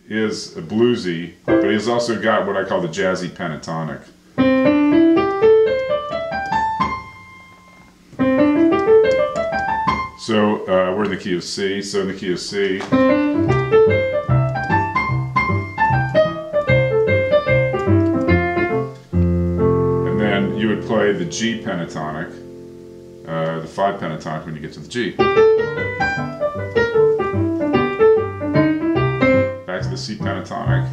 is bluesy, but he's also got what I call the jazzy pentatonic. So we're in the key of C, so in the key of C. And then you would play the G pentatonic, the 5 pentatonic when you get to the G. Back to the C pentatonic.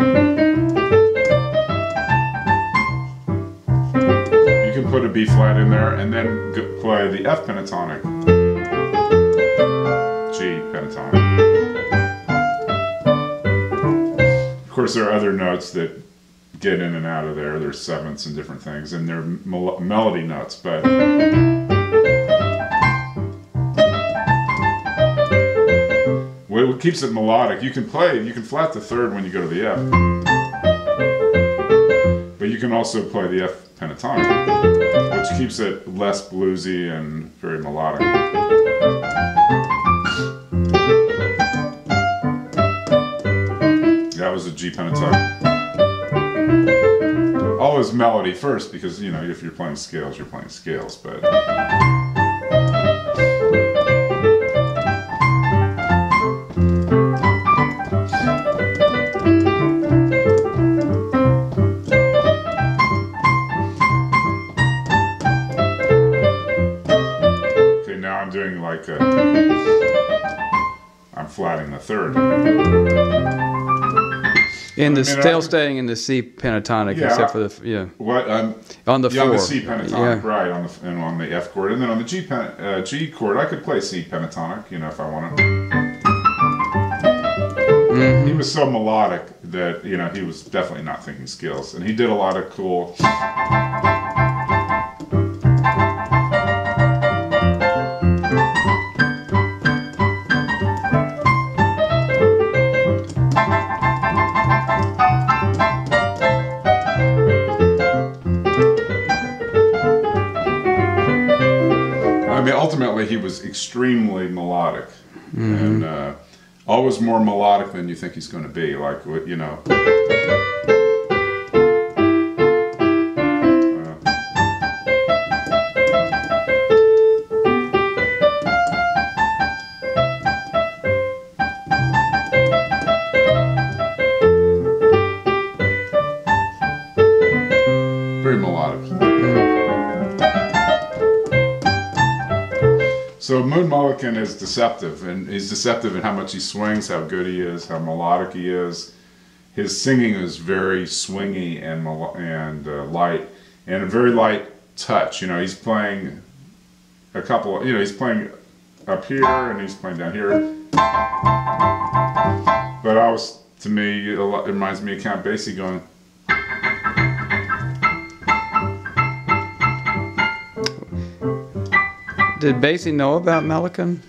You can put a B flat in there and then play the F pentatonic. G pentatonic. Of course, there are other notes that get in and out of there. There's sevenths and different things, and they're melody notes. But what keeps it melodic? You can flat the third when you go to the F, but you can also play the F pentatonic, which keeps it less bluesy and very melodic. That was a G pentatonic. Always melody first, because you know if you're playing scales, you're playing scales. But okay, now I'm doing like I'm flatting the third. Still staying in the C pentatonic, yeah, except for the What on the 4. On the C pentatonic, yeah. Right? On the F chord, and then on the G chord, I could play C pentatonic, you know, if I wanted. Mm-hmm. He was so melodic that you know he was definitely not thinking scales, and he did a lot of cool. Ultimately, he was extremely melodic, mm-hmm. and always more melodic than you think he's going to be. Like, you know. Very melodic. So Moon Mullican is deceptive, and he's deceptive in how much he swings, how good he is, how melodic he is. His singing is very swingy and light, and a very light touch. You know, he's playing a couple. You know, he's playing up here and he's playing down here. But to me, it reminds me of Count Basie going. Did Basie know about Mullican?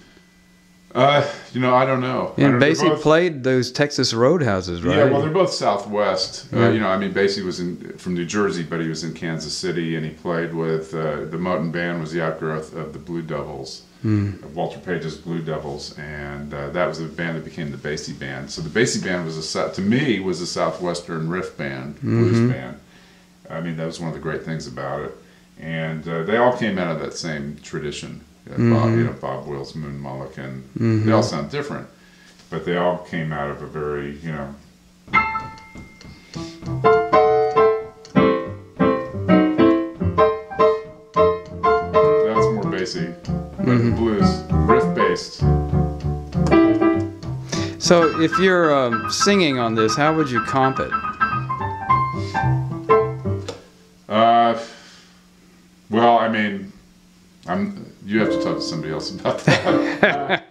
You know, I don't know. And Basie played those Texas roadhouses, right? Yeah, well, they're both Southwest. Yeah. You know, I mean, Basie was from New Jersey, but he was in Kansas City, and he played with the Moten Band. Was the outgrowth of the Blue Devils, of Walter Page's Blue Devils, and that was the band that became the Basie Band. So the Basie Band was to me was a Southwestern riff band, blues band. I mean, that was one of the great things about it. And they all came out of that same tradition. Bob Wills, Moon Mullican. They all sound different, but they all came out of a very, you know. That's more Basie, but blues, riff-based. So, if you're singing on this, how would you comp it? Well, I mean, you have to talk to somebody else about that.